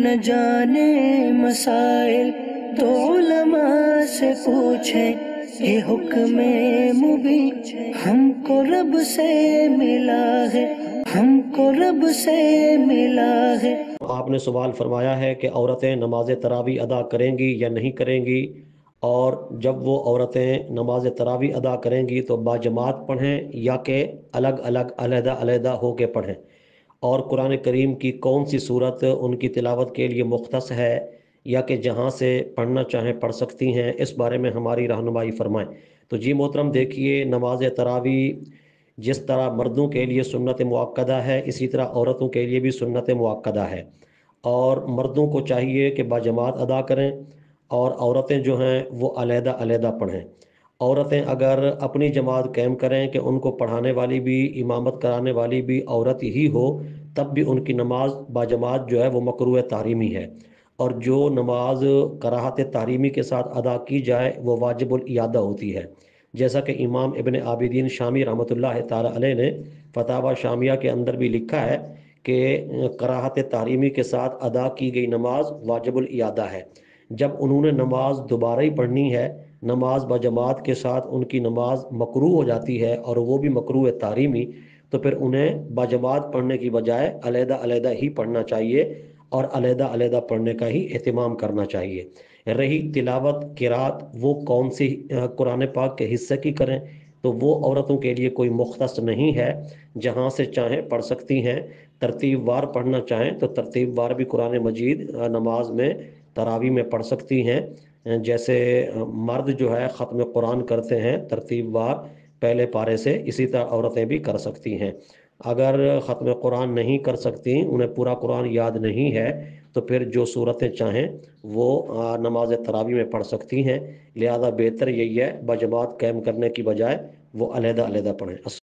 न जाने मसाइल तो उलमा से पूछें, ये हुक्म मुबीन हमको रब से मिला है, हमको रब से मिला है। आपने सवाल फरमाया है कि औरतें नमाज तरावी अदा करेंगी या नहीं करेंगी, और जब वो औरतें नमाज तरावी अदा करेंगी तो बाजमात पढ़ें या कि अलग अलग अलहदा अलहदा हो के पढ़ें, और कुरान करीम की कौन सी सूरत उनकी तिलावत के लिए मुख्तस है या कि जहाँ से पढ़ना चाहें पढ़ सकती हैं, इस बारे में हमारी रहनुमाई फरमाएं। तो जी मोहतरम, देखिए, नमाज तरावी जिस तरह मर्दों के लिए सुन्नत मुअक्कदा है, इसी तरह औरतों के लिए भी सुन्नत मुअक्कदा है, और मर्दों को चाहिए कि बाजमात अदा करें और औरतें जो हैं वो अलहदा अलहदा पढ़ें। औरतें अगर अपनी जमात कायम करें कि उनको पढ़ाने वाली भी, इमामत कराने वाली भी औरत ही हो, तब भी उनकी नमाज बाजमात जो है वो मकरूह तहरीमी है, और जो नमाज कराहत तहरीमी के साथ अदा की जाए वो वाजिबुल इयादा होती है। जैसा कि इमाम इब्न आबिदीन शामी रहमतुल्लाह ताला अलैह ने फतावा शामिया के अंदर भी लिखा है कि कराहत तहरीमी के साथ अदा की गई नमाज वाजिबुल इयादा है। जब उन्होंने नमाज दोबारा ही पढ़नी है, नमाज बजमात के साथ उनकी नमाज मकरूह हो जाती है और वो भी मकरूह तहरीमी, तो फिर उन्हें बजमात पढ़ने की बजाय अलहदा अलहदा ही पढ़ना चाहिए और अलहदा अलहदा पढ़ने का ही एहतमाम करना चाहिए। रही तिलावत किरात, वो कौन सी कुरान पाक के हिस्से की करें, तो वो औरतों के लिए कोई मुख्तस नहीं है, जहाँ से चाहें पढ़ सकती हैं। तरतीब वार पढ़ना चाहें तो तरतीब वार भी कुरान मजीद नमाज में तरावी में पढ़ सकती हैं। जैसे मर्द जो है ख़त्म कुरान करते हैं तरतीब वार पहले पारे से, इसी तरह औरतें भी कर सकती हैं। अगर ख़त्म कुरान नहीं कर सकती, उन्हें पूरा कुरान याद नहीं है, तो फिर जो सूरतें चाहें वो नमाज तरावी में पढ़ सकती हैं। लिहाजा बेहतर यही है, बजमात कायम करने की बजाय वो अलहदा अलहदा पढ़ें।